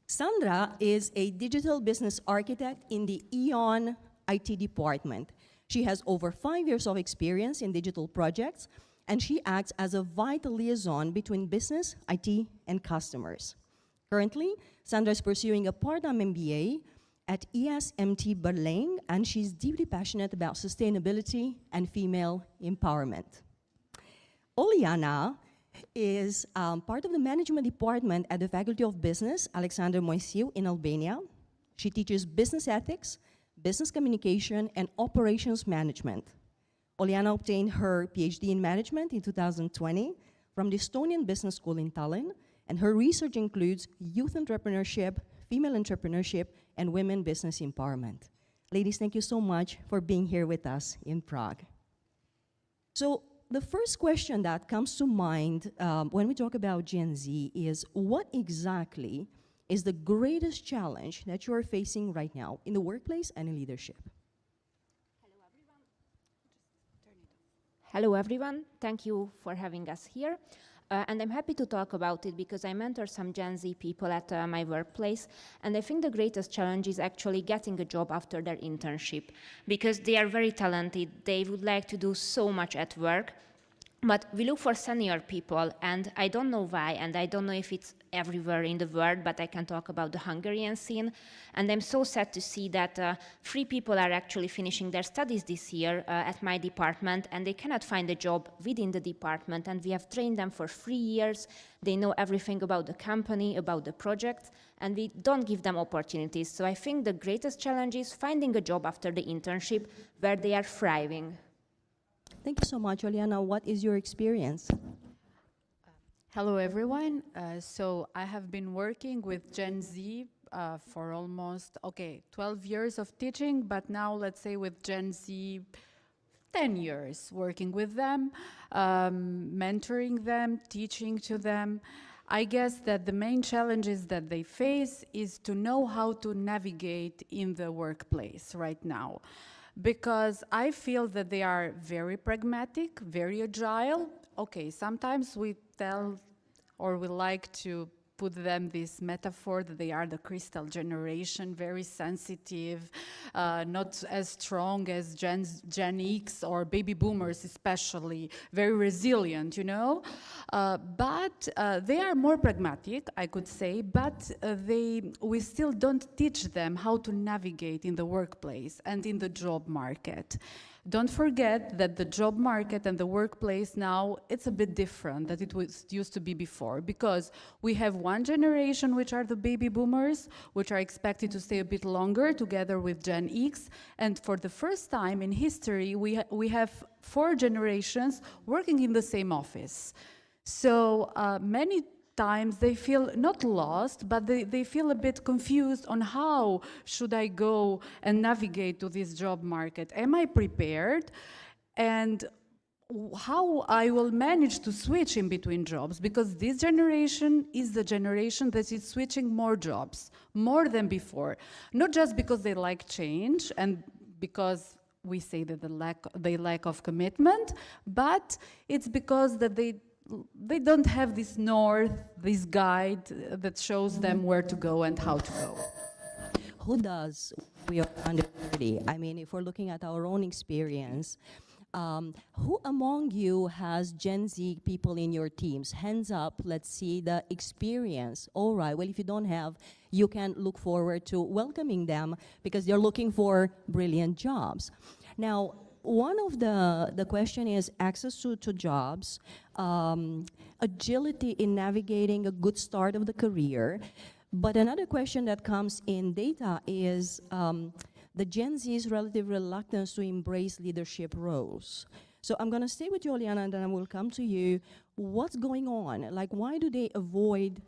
Sandra is a digital business architect in the Eon IT department. She has over 5 years of experience in digital projects, and she acts as a vital liaison between business, IT, and customers. Currently, Sandra is pursuing a part-time MBA at ESMT Berlin, and she's deeply passionate about sustainability and female empowerment. Oliana is part of the management department at the Faculty of Business, Alexander Moisiu in Albania. She teaches business ethics, business communication, and operations management. Oliana obtained her PhD in management in 2020 from the Estonian Business School in Tallinn, and her research includes youth entrepreneurship, female entrepreneurship, and women business empowerment. Ladies, thank you so much for being here with us in Prague. So the first question that comes to mind when we talk about Gen Z is, what exactly is the greatest challenge that you are facing right now in the workplace and in leadership? Hello everyone, thank you for having us here. And I'm happy to talk about it because I mentor some Gen Z people at my workplace, and I think the greatest challenge is actually getting a job after their internship, because they are very talented, they would like to do so much at work, but we look for senior people, and I don't know why, and I don't know if it's everywhere in the world, but I can talk about the Hungarian scene. And I'm so sad to see that 3 people are actually finishing their studies this year at my department, and they cannot find a job within the department, and we have trained them for 3 years. They know everything about the company, about the project, and we don't give them opportunities. So I think the greatest challenge is finding a job after the internship where they are thriving. Thank you so much, Oliana. What is your experience? Hello, everyone. So I have been working with Gen Z for almost, 12 years of teaching, but now let's say with Gen Z, 10 years working with them, mentoring them, teaching to them. I guess that the main challenges that they face is to know how to navigate in the workplace right now. Because I feel that they are very pragmatic, very agile. Okay, sometimes we tell, or we like to put them this metaphor that they are the crystal generation, very sensitive, not as strong as Gen X or baby boomers especially, very resilient, you know. But they are more pragmatic, I could say, but we still don't teach them how to navigate in the workplace and in the job market. Don't forget that the job market and the workplace now, it's a bit different than it used to be before, because we have one generation, which are the baby boomers, which are expected to stay a bit longer together with Gen X. And for the first time in history, we have 4 generations working in the same office. So many times they feel not lost, but they feel a bit confused on how should I go and navigate to this job market. Am I prepared? And how I will manage to switch in between jobs, because this generation is the generation that is switching more jobs, more than before. Not just because they like change and because we say that they lack of commitment, but it's because that they don't have this north, this guide that shows them where to go and how to go. Who does? We are under 30. I mean, if we're looking at our own experience, who among you has Gen Z people in your teams? Hands up, let's see the experience. All right, well, if you don't have, you can look forward to welcoming them because they're looking for brilliant jobs. Now, one of the question is access to jobs, agility in navigating a good start of the career. But another question that comes in data is the Gen Z's relative reluctance to embrace leadership roles. So I'm gonna stay with you, Oliana, and then I will come to you. What's going on? Like, why do they avoid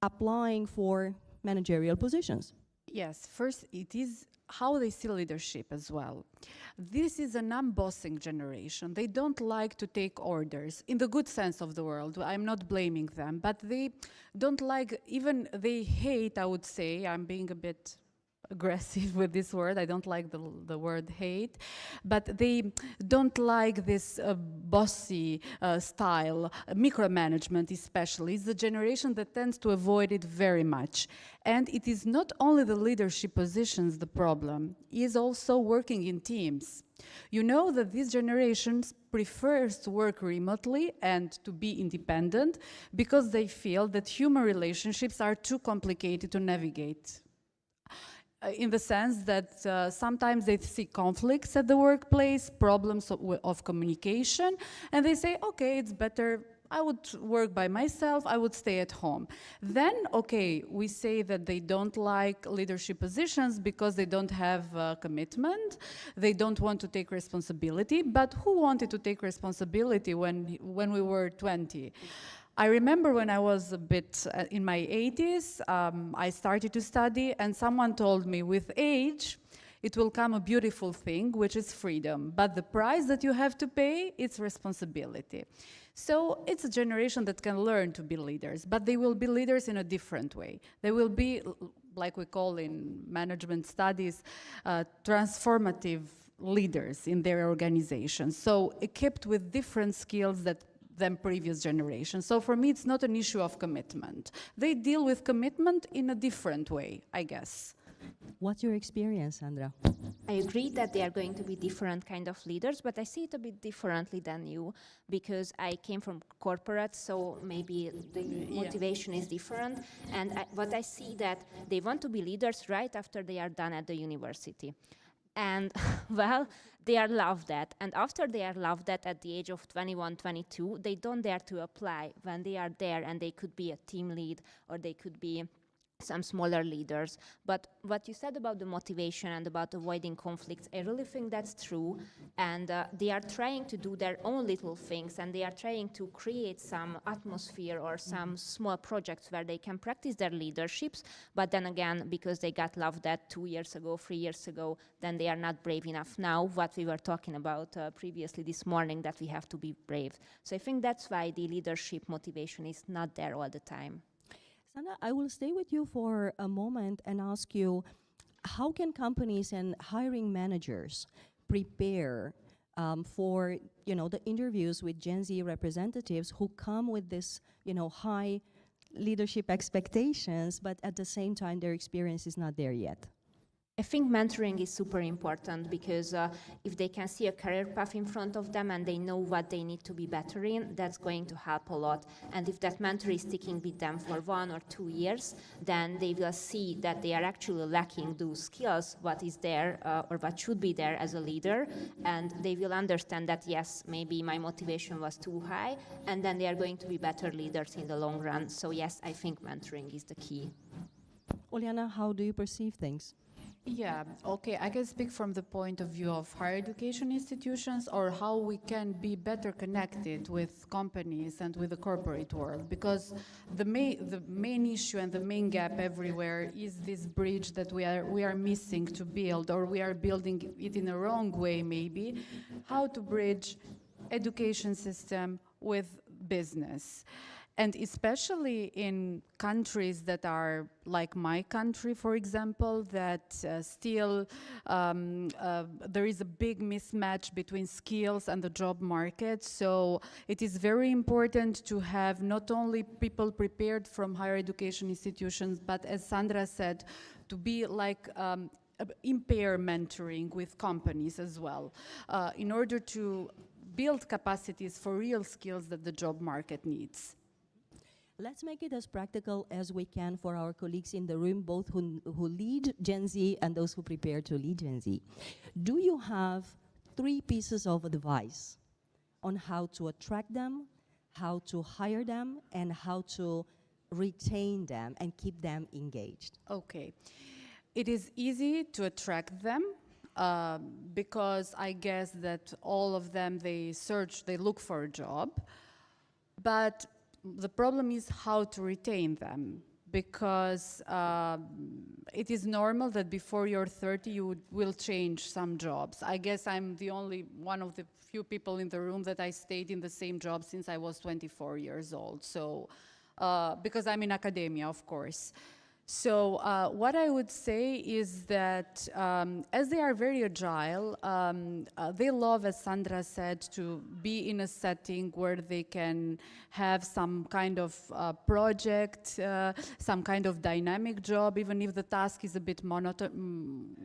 applying for managerial positions? Yes, first it is how they see leadership as well. This is an unbossing generation. They don't like to take orders, in the good sense of the word. I'm not blaming them, but they don't like, even they hate, I would say, I'm being a bit aggressive with this word. I don't like the word hate, but they don't like this bossy style, micromanagement especially. It's the generation that tends to avoid it very much. And it is not only the leadership positions the problem, it is also working in teams. You know that this generation prefers to work remotely and to be independent because they feel that human relationships are too complicated to navigate. In the sense that sometimes they see conflicts at the workplace, problems of communication, and they say, okay, it's better, I would work by myself, I would stay at home. Then, okay, we say that they don't like leadership positions because they don't have commitment, they don't want to take responsibility, but who wanted to take responsibility when we were 20? I remember when I was a bit in my 80s, I started to study, and someone told me, with age, it will come a beautiful thing, which is freedom. But the price that you have to pay, it's responsibility. So it's a generation that can learn to be leaders, but they will be leaders in a different way. They will be, like we call in management studies, transformative leaders in their organization. So equipped with different skills than previous generations. So for me, it's not an issue of commitment. They deal with commitment in a different way, I guess. What's your experience, Sandra? I agree that they are going to be different kind of leaders, but I see it a bit differently than you, because I came from corporate, so maybe the motivation is different. And what I see that they want to be leaders right after they are done at the university. And well, they are loved at. And after they are loved at the age of 21, 22, they don't dare to apply when they are there, and they could be a team lead, or they could be some smaller leaders. But what you said about the motivation and about avoiding conflicts, I really think that's true. And they are trying to do their own little things, and they are trying to create some atmosphere or some small projects where they can practice their leaderships. But then again, because they got laughed at 2 years ago, 3 years ago, then they are not brave enough now, what we were talking about previously this morning, that we have to be brave. So I think that's why the leadership motivation is not there all the time. Sandra, I will stay with you for a moment and ask you, how can companies and hiring managers prepare for the interviews with Gen Z representatives who come with this high leadership expectations, but at the same time their experience is not there yet? I think mentoring is super important, because if they can see a career path in front of them and they know what they need to be better in, that's going to help a lot. And if that mentor is sticking with them for 1 or 2 years, then they will see that they are actually lacking those skills, what is there or what should be there as a leader. And they will understand that, yes, maybe my motivation was too high, and then they are going to be better leaders in the long run. So yes, I think mentoring is the key. Uliana, how do you perceive things? Yeah, okay, I can speak from the point of view of higher education institutions, or how we can be better connected with companies and with the corporate world, because the main issue and the main gap everywhere is this bridge that we are missing to build, or we are building it in a wrong way maybe, how to bridge education system with business. And especially in countries that are like my country, for example, that still there is a big mismatch between skills and the job market. So it is very important to have not only people prepared from higher education institutions, but as Sandra said, to be like in-pair mentoring with companies as well, in order to build capacities for real skills that the job market needs. Let's make it as practical as we can for our colleagues in the room, both who lead Gen Z and those who prepare to lead Gen Z. Do you have 3 pieces of advice on how to attract them, how to hire them, and how to retain them and keep them engaged? Okay. It is easy to attract them because I guess that all of them, they look for a job. But the problem is how to retain them, because it is normal that before you're 30 you will change some jobs. I guess I'm the only one of the few people in the room that I stayed in the same job since I was 24 years old. So, because I'm in academia, of course. So what I would say is that as they are very agile, they love, as Sandra said, to be in a setting where they can have some kind of project, some kind of dynamic job, even if the task is a bit monotone.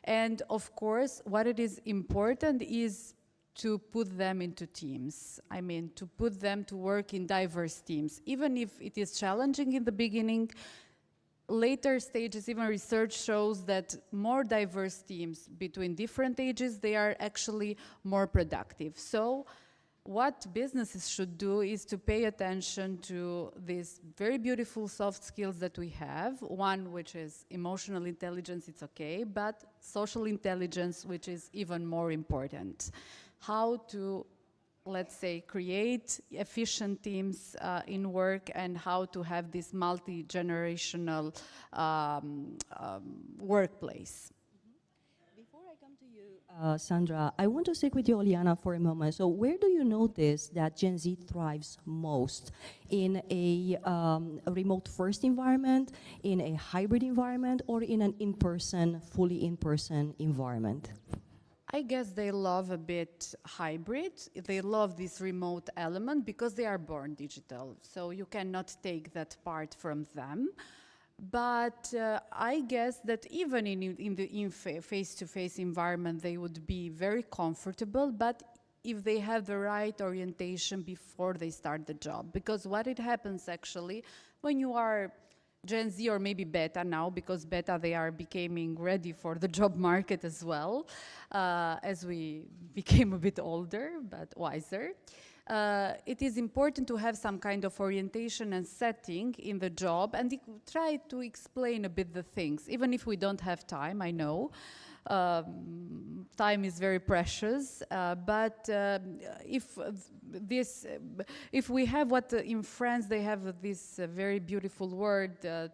And of course, what it is important is to put them into teams. I mean, to put them to work in diverse teams. Even if it is challenging in the beginning, later stages, even research shows that more diverse teams between different ages, they are actually more productive. So what businesses should do is to pay attention to these very beautiful soft skills that we have. One, which is emotional intelligence, it's okay, but social intelligence, which is even more important. How to, let's say, create efficient teams in work, and how to have this multi-generational workplace. Before I come to you, Sandra, I want to stick with you, Oliana, for a moment. So where do you notice that Gen Z thrives most? In a remote first environment, in a hybrid environment, or in an in-person, fully in-person environment? I guess they love a bit hybrid. They love this remote element because they are born digital. So you cannot take that part from them. But I guess that even in the face-to-face environment, they would be very comfortable, but if they have the right orientation before they start the job. Because what it happens actually, when you are Gen Z, or maybe Beta now, because Beta, they are becoming ready for the job market as well, as we became a bit older, but wiser. It is important to have some kind of orientation and setting in the job, and try to explain a bit the things, even if we don't have time, I know. Time is very precious, but if we have what in France they have this very beautiful word to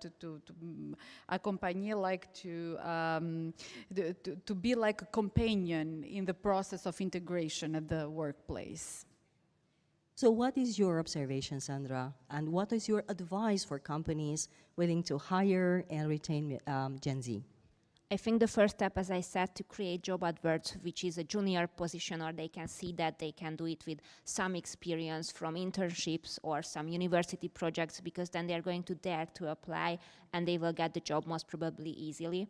accompagner, like to be like a companion in the process of integration at the workplace. So what is your observation, Sandra? And what is your advice for companies willing to hire and retain Gen Z? I think the first step, as I said, to create job adverts, which is a junior position, or they can see that they can do it with some experience from internships or some university projects, because then they're going to dare to apply and they will get the job most probably easily.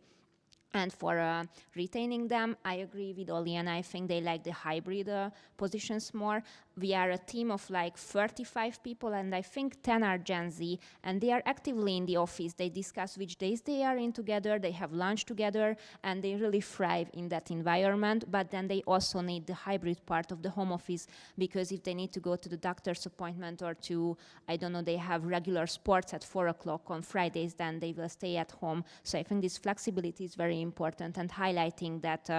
And for retaining them, I agree with Oliana. I think they like the hybrid positions more. We are a team of like 35 people, and I think 10 are Gen Z, and they are actively in the office. They discuss which days they are in together, they have lunch together, and they really thrive in that environment. But then they also need the hybrid part of the home office, because if they need to go to the doctor's appointment, or to, I don't know, they have regular sports at 4 o'clock on Fridays, then they will stay at home. So I think this flexibility is very important, and highlighting that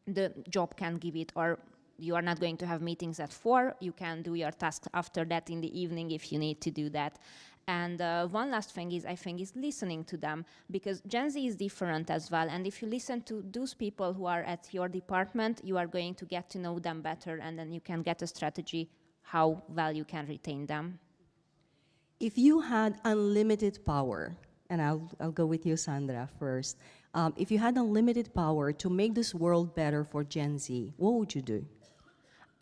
the job can give it, or you are not going to have meetings at 4, you can do your tasks after that in the evening if you need to do that. And one last thing is, I think, is listening to them, because Gen Z is different as well. And if you listen to those people who are at your department, you are going to get to know them better, and then you can get a strategy how well you can retain them. If you had unlimited power, and I'll go with you, Sandra, first. If you had unlimited power to make this world better for Gen Z, what would you do?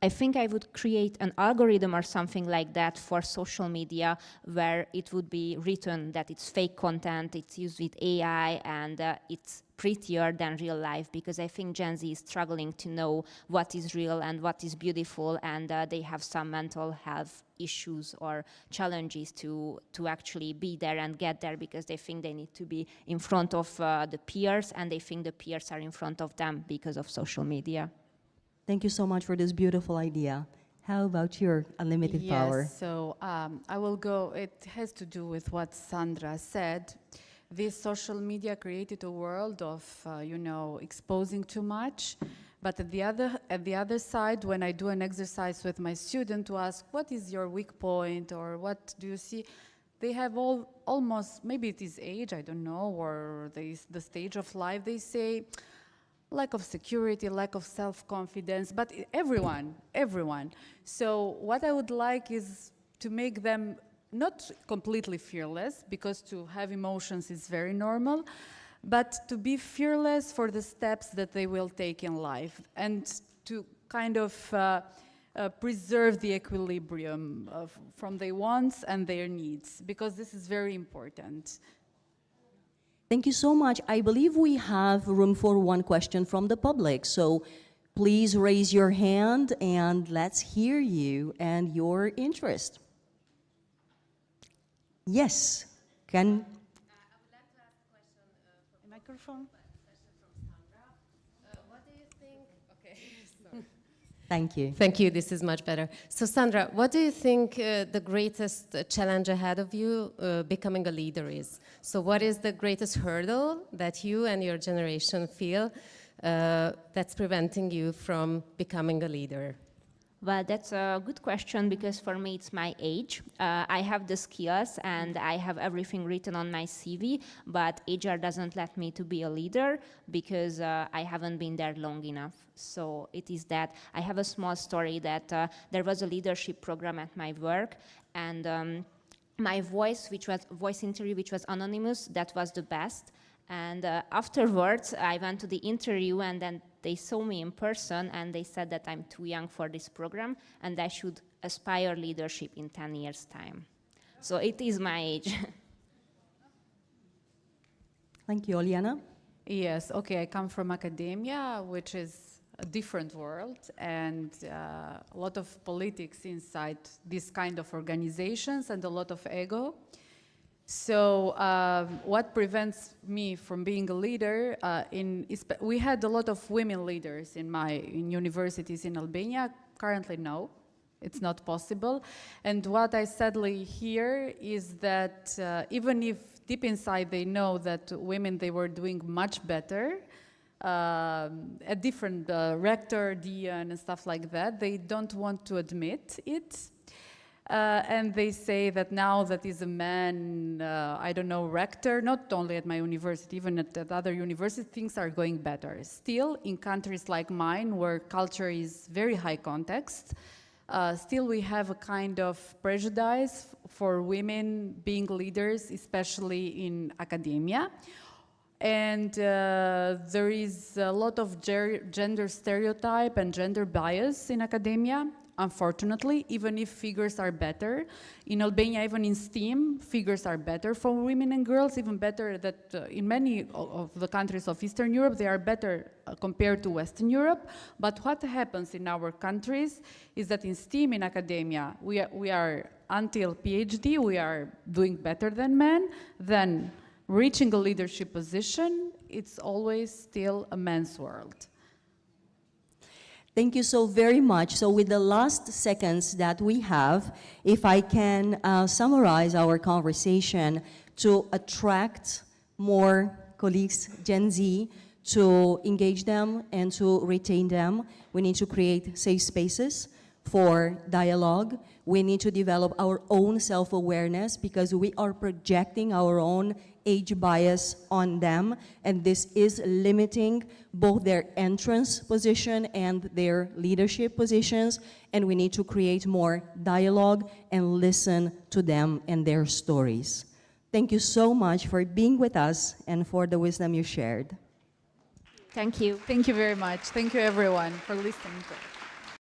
I think I would create an algorithm or something like that for social media, where it would be written that it's fake content, it's used with AI, and it's prettier than real life, because I think Gen Z is struggling to know what is real and what is beautiful, and they have some mental health issues or challenges to actually be there and get there, because they think they need to be in front of the peers, and they think the peers are in front of them because of social media. Thank you so much for this beautiful idea. How about your unlimited power? Yes, so I will go, it has to do with what Sandra said. This social media created a world of, you know, exposing too much. But at the other side, when I do an exercise with my student to ask, what is your weak point, or what do you see? They have almost, maybe it is age, I don't know, or the stage of life, they say, lack of security, lack of self-confidence, but everyone. So what I would like is to make them not completely fearless, because to have emotions is very normal, but to be fearless for the steps that they will take in life, and to kind of preserve the equilibrium from their wants and their needs, because this is very important. Thank you so much. I believe we have room for one question from the public. So please raise your hand and let's hear you and your interest. Yes, can... I would like to ask a question from Microphone. What do you think? Okay, sorry. Thank you. Thank you, this is much better. So Sandra, what do you think the greatest challenge ahead of you becoming a leader is? So what is the greatest hurdle that you and your generation feel that's preventing you from becoming a leader? Well, that's a good question, because for me it's my age. I have the skills and I have everything written on my CV, but HR doesn't let me to be a leader because I haven't been there long enough. So it is that. I have a small story that there was a leadership program at my work, and my voice interview, which was anonymous, that was the best. And afterwards, I went to the interview, and then they saw me in person, and they said that I'm too young for this program, and I should aspire leadership in 10 years' time. So it is my age. Thank you, Oliana. Yes, okay, I come from academia, which is a different world, and a lot of politics inside this kind of organizations and a lot of ego. So what prevents me from being a leader, we had a lot of women leaders in universities in Albania. Currently, no, it's not possible. And what I sadly hear is that even if deep inside they know that women, they were doing much better, at different rector, dean and stuff like that, they don't want to admit it. And they say that now that is a man, I don't know, rector, not only at my university, even at other universities, things are going better. Still, in countries like mine, where culture is very high context, still we have a kind of prejudice for women being leaders, especially in academia. And there is a lot of gender stereotype and gender bias in academia. Unfortunately, even if figures are better, in Albania, even in STEAM, figures are better for women and girls, even better that in many of the countries of Eastern Europe, they are better compared to Western Europe. But what happens in our countries is that in STEAM, in academia, we are until PhD, we are doing better than men. Then reaching a leadership position, it's always still a man's world. Thank you so very much. So with the last seconds that we have, if I can summarize our conversation to attract more colleagues, Gen Z, to engage them and to retain them, we need to create safe spaces for dialogue. We need to develop our own self-awareness because we are projecting our own age bias on them, and this is limiting both their entrance position and their leadership positions, and we need to create more dialogue and listen to them and their stories. Thank you so much for being with us and for the wisdom you shared. Thank you. Thank you very much. Thank you, everyone, for listening to us.